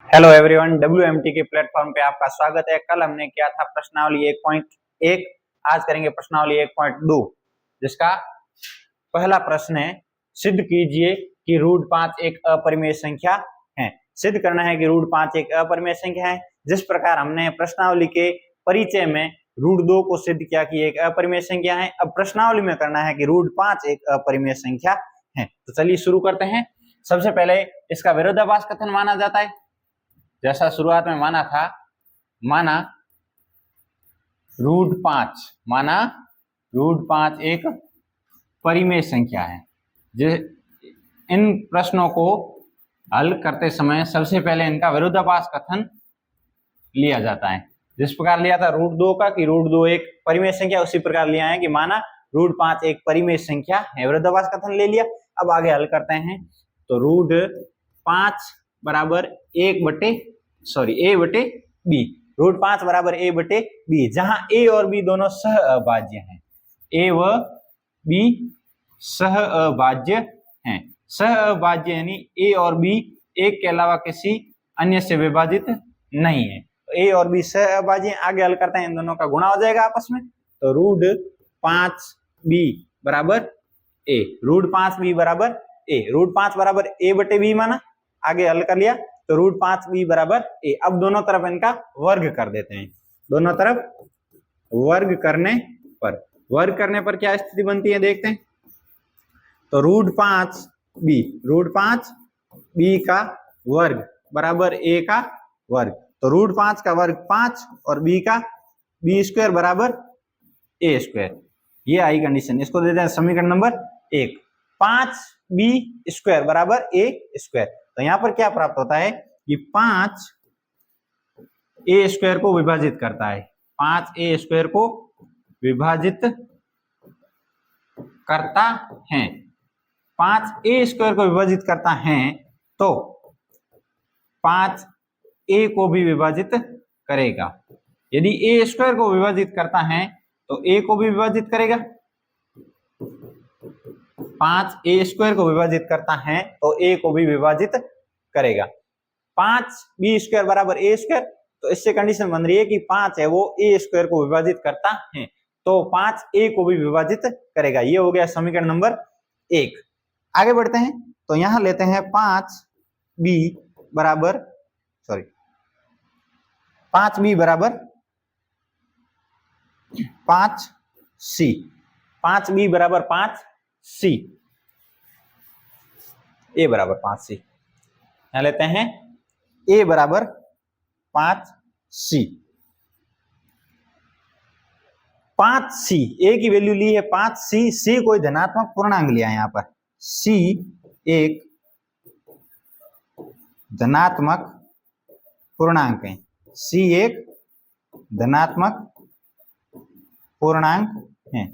Hello everyone, WMT के platform पे आपका स्वागत है। कल हमने किया था प्रश्नावली 1.1, आज करेंगे प्रश्नावली 1.2, जिसका पहला प्रश्न है, सिद्ध कीजिए कि रूट 5 एक अपरिमेय संख्या है। सिद्ध करना है कि रूट 5 एक अपरिमेय संख्या है। जिस प्रकार हमने प्रश्नावली के परिचय में रूट 2 को सिद्ध किया कि एक अपरिमेय संख्या है, अब प्रश्नावली में करना है कि रूट 5 एक अपरिमेय संख्या है। तो चलिए शुरू करते हैं। सबसे पहले इसका विरोधाभास कथन माना जाता है, जैसा शुरुआत में माना था। माना रूट 5 एक परिमेय संख्या है। इन प्रश्नों को हल करते समय सबसे पहले इनका विरोधाभास कथन लिया जाता है। जिस प्रकार लिया था रूट 2 का कि रूट 2 एक परिमेय संख्या, उसी प्रकार लिया है कि माना रूट 5 एक परिमेय संख्या है। विरोधाभास कथन ले लिया। अब आगे हल करते हैं। तो रूट 5 बराबर a बटे b, रूट 5 बराबर a बटे b, जहां a और b दोनों सह अभाज्य हैं। a व b सह अभाज्य हैं। सह अभाज्य यानी a और b एक के अलावा किसी अन्य से विभाजित नहीं है। तो a और b सह अभाज्य। आगे हल करते हैं, इन दोनों का गुणा हो जाएगा आपस में। तो रूट 5b बराबर a, रूट 5b बराबर a, रूट 5 बराबर a बटे b माना। आगे हल कर लिया तो रूट 5b बराबर a। अब दोनों तरफ इनका वर्ग कर देते हैं। दोनों तरफ वर्ग करने पर क्या स्थिति बनती है देखते हैं। तो रूट 5b का वर्ग बराबर a का वर्ग। तो रूट 5 का वर्ग 5 और b का b स्क्वायर बराबर a स्क्वायर। ये आई कंडीशन। इसको देते हैं समीकरण नंबर 1। 5b स्क्वायर बराबर a स्क्वायर। तो यहां पर क्या प्राप्त होता है कि 5 a स्क्वायर को विभाजित करता है। 5 a स्क्वायर को विभाजित करता है। 5 a स्क्वायर को विभाजित करता है तो 5 a को भी विभाजित करेगा। यदि a स्क्वायर को विभाजित करता है तो a को भी विभाजित करेगा। 5 a स्क्वायर को विभाजित करता है तो a को भी विभाजित करेगा। 5b स्क्वायर बराबर a स्क्वायर। तो इससे कंडीशन बन रही है कि 5 है वो a स्क्वायर को विभाजित करता है, तो 5 a को भी विभाजित करेगा। ये हो गया समीकरण नंबर 1। आगे बढ़ते हैं। तो यहां लेते हैं 5b बराबर 5c, 5b बराबर 5c, a बराबर 5c। यहां लेते हैं a बराबर 5c। 5c a की वैल्यू ली है 5c। c कोई धनात्मक पूर्णांक लिया है। यहां पर c एक धनात्मक पूर्णांक है। c एक धनात्मक पूर्णांक है।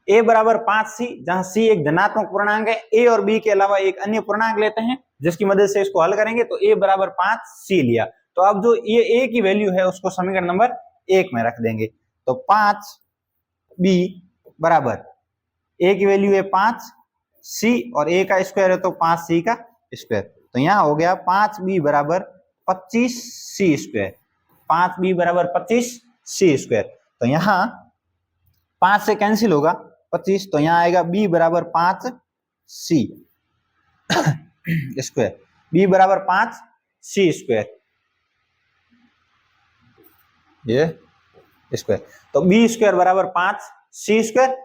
a बराबर 5c, जहां c एक धनात्मक पूर्णांक है। a और b के अलावा एक अन्य पूर्णांक लेते हैं जिसकी मदद से इसको हल करेंगे। तो a बराबर 5c लिया। तो अब जो ये a की वैल्यू है उसको समीकरण नंबर 1 में रख देंगे। तो 5b बराबर a की वैल्यू है 5c और a का स्क्वायर है तो 5c का स्क्वायर। तो यहां हो गया 5b बराबर 25c स्क्वायर। 5b बराबर 25c स्क्वायर। तो यहां 5 से कैंसिल होगा 25, तो यहां आएगा b बराबर 5c स्क्वायर। b बराबर 5c स्क्वायर, ये स्क्वायर। तो b स्क्वायर बराबर 5c स्क्वायर।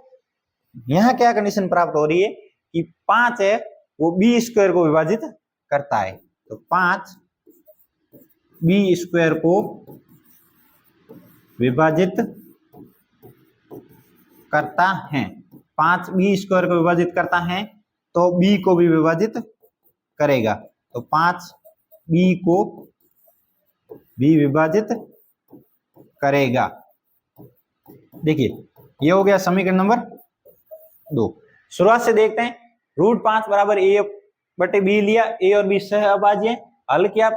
यहां क्या कंडीशन प्राप्त हो रही है कि 5 है वो b स्क्वायर को विभाजित करता है। तो 5 b स्क्वायर को विभाजित करता है। 5 b स्क्वायर को विभाजित करता है तो b को भी विभाजित करेगा। तो 5 b को भी विभाजित करेगा। देखिए ये हो गया समीकरण नंबर 2। शुरुआत से देखते हैं। रूट 5 बराबर a बटे b लिया। a और b सह अभाज्य है। हल किया,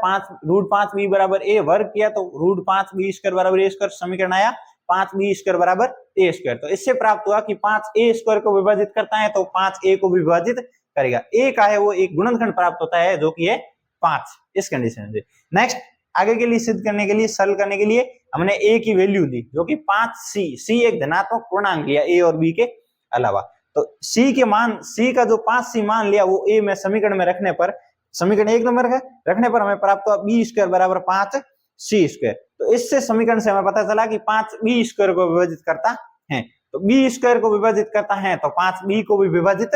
रूट 5b बराबर a वर्ग किया तो रूट 5b स्क्वायर बराबर a स्क्वायर। समीकरण आया 5b स्क्वायर बराबर a स्क्वायर। तो इससे प्राप्त हुआ कि 5a स्क्वायर को विभाजित करता है तो 5a को विभाजित करेगा। a का है वो एक गुणनखंड प्राप्त होता है जो कि है 5, इस कंडीशन से। नेक्स्ट आगे के लिए सिद्ध करने के लिए, सरल करने के लिए हमने a की वैल्यू दी जो कि 5c, c एक धनात्मक पूर्णांक लिया a और b के अलावा। तो c के मान, c का जो 5c मान लिया वो a में समीकरण में रखने पर, समीकरण 1 नंबर का रखने पर हमें प्राप्त हुआ b स्क्वायर बराबर 5c स्क्वायर। तो इससे समीकरण से हमें पता चला कि 5b स्क्वायर को विभाजित करता है, तो b स्क्वायर को विभाजित करता है तो 5b को भी विभाजित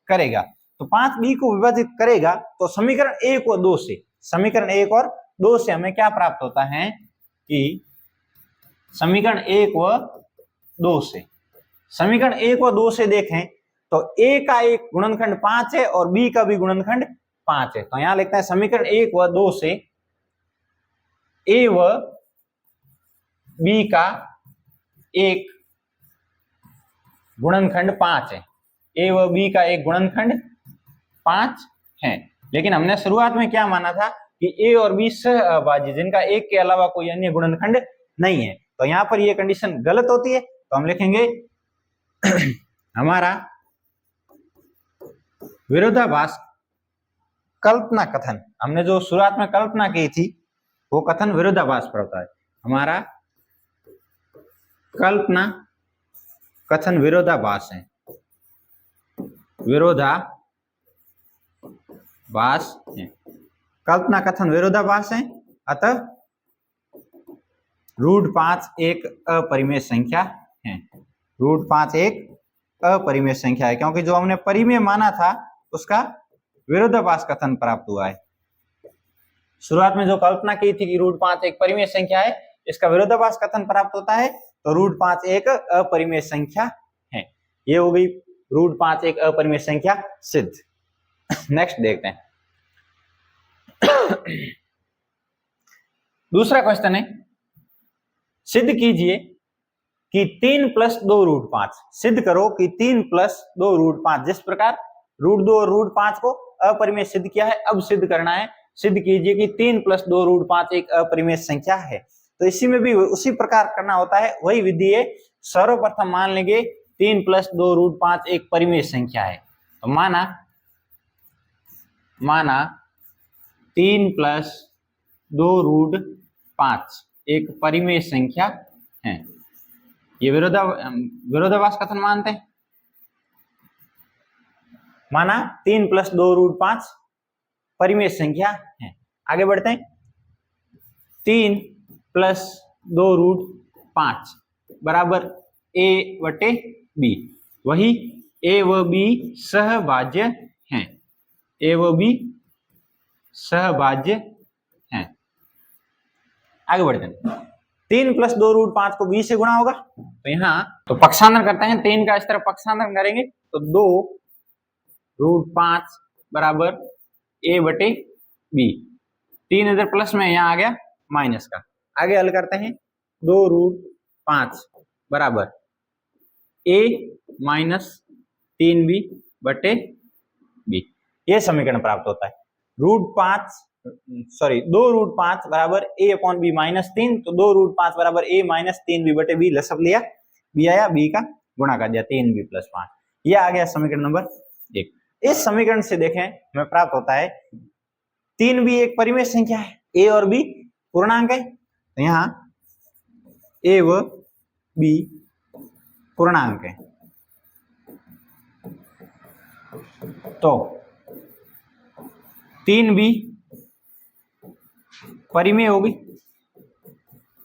करेगा। तो 5b को विभाजित करेगा तो समीकरण 1 और 2 से, समीकरण 1 और 2 से हमें क्या प्राप्त होता है कि समीकरण 1 व 2 से, समीकरण 1 व 2 से देखें तो a का एक गुणनखंड 5 है और b का भी गुणनखंड 5 है। तो यहां लिखते हैं समीकरण 1 व 2 से a व b का एक गुणनखंड 5 है, a व b का एक गुणनखंड 5 है। लेकिन हमने शुरुआत में क्या माना था कि a और b सहअभाज्य जिनका एक के अलावा कोई अन्य गुणनखंड नहीं है। तो यहां पर ये कंडीशन गलत होती है, तो हम लिखेंगे हमारा विरोधाभास कल्पना कथन, हमने जो शुरुआत में कल्पना की थी वो कथन विरोधाभास पर होता है। हमारा कल्पना कथन विरोधाभास है, विरोधाभास है, कल्पना कथन विरोधाभास है। अतः √5 एक अपरिमेय संख्या है, √5 एक अपरिमेय संख्या है, क्योंकि जो हमने परिमेय माना था उसका विरोधाभास कथन प्राप्त हुआ है। शुरुआत में जो कल्पना की थी कि √5 एक परिमेय संख्या है, इसका विरोधाभास कथन प्राप्त होता है, तो √5 एक अपरिमेय संख्या है। ये हो गई √5 एक अपरिमेय संख्या सिद्ध। नेक्स्ट देखते हैं दूसरा क्वेश्चन है, सिद्ध कीजिए कि 3 + 2√5, सिद्ध करो कि 3 + 2√5, जिस प्रकार √2 और √5 को अपरिमेय सिद्ध किया है, अब सिद्ध करना है, सिद्ध कीजिए कि 3 + 2√5 एक अपरिमेय संख्या है। तो इसी में भी उसी प्रकार करना होता है, वही विधि है। सर्वप्रथम मान लेंगे 3 + 2√5 एक परिमेय संख्या है। तो माना 3 + 2√5 एक परिमेय संख्या है। ये विरोधाभास कथन मानते हैं। माना 3 + 2√5 परिमेय संख्या है। आगे बढ़ते हैं, 3 + 2√5 बराबर a/b, वही a व b सहभाज्य हैं, a व b सहभाज्य हैं। आगे बढ़ते हैं, 3 + 2√5 को b से गुणा होगा, तो यहाँ तो पक्षांतर करते हैं, 3 का इस तरफ पक्षांतर करेंगे तो 2√5 बराबर a/b, 3 इधर प्लस में यहाँ आ गया माइनस का। आगे हल करते हैं, 2√5 बराबर a - 3b/b, ये समीकरण प्राप्त होता है। 2√5 बराबर a/b -3, तो 2√5 बराबर a - 3b/b, लसअप लिया, b आया, b का गुणा कर दिया, 3b + 5, ये आ गया समीकरण नंबर 1। इस समीकरण से देखें हमें प्राप्त होता है 3b एक परिमेय संख्या है, a और b पूर्णांक है, तो यहाँ a व b पूर्णांक है, तो 3b परिमेय होगी,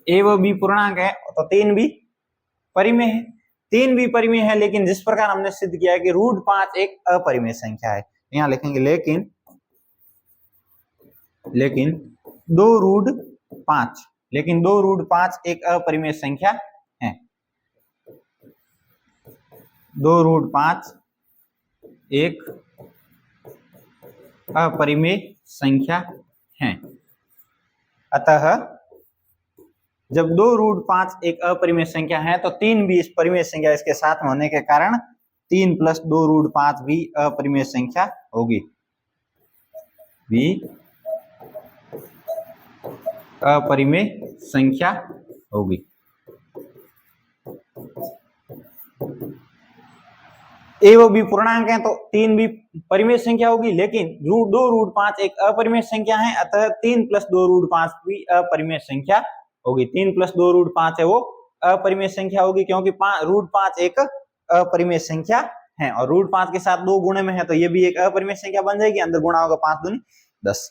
a व b पूर्णांक है तो 3b परिमेय है। 3b परिमेय है, लेकिन जिस प्रकार हमने सिद्ध किया है कि √5 एक अपरिमेय संख्या है, यहां लिखेंगे लेकिन 2√5 एक अपरिमेय संख्या है, 2√5 एक अपरिमेय संख्या है। अतः जब 2√5 एक अपरिमेय संख्या है तो 3b इस परिमेय संख्या इसके साथ में होने के कारण 3 + 2√5 भी अपरिमेय संख्या होगी, भी अपरिमेय संख्या होगी। ए व बी पूर्णांक है तो 3 भी परिमेय संख्या होगी, लेकिन √2 √5 एक अपरिमेय संख्या है, अतः 3 + 2 √5 भी अपरिमेय संख्या होगी। 3 + 2 √5 है वो अपरिमेय संख्या होगी, क्योंकि √5 एक अपरिमेय संख्या है और √5 के साथ 2 गुणे में है तो ये भी एक अपरिमेय संख्या बन जाएगी, अंदर गुणा होगा 5 दूनी 10।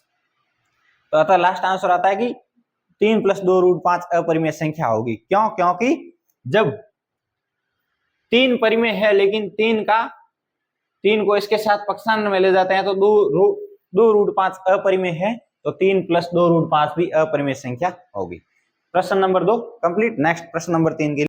तो अतः लास्ट आंसर आता है कि 3 + 2 √5 अपरिमेय संख्या होगी। क्यों? क्योंकि जब 3 परिमेय है लेकिन 3 को इसके साथ पक्षांतर में ले जाते हैं तो 2 √5 अपरिमेय है, तो 3 + 2 √5 भी अपरिमेय संख्या होगी। प्रश्न नंबर 2 कंप्लीट। नेक्स्ट प्रश्न नंबर 3 के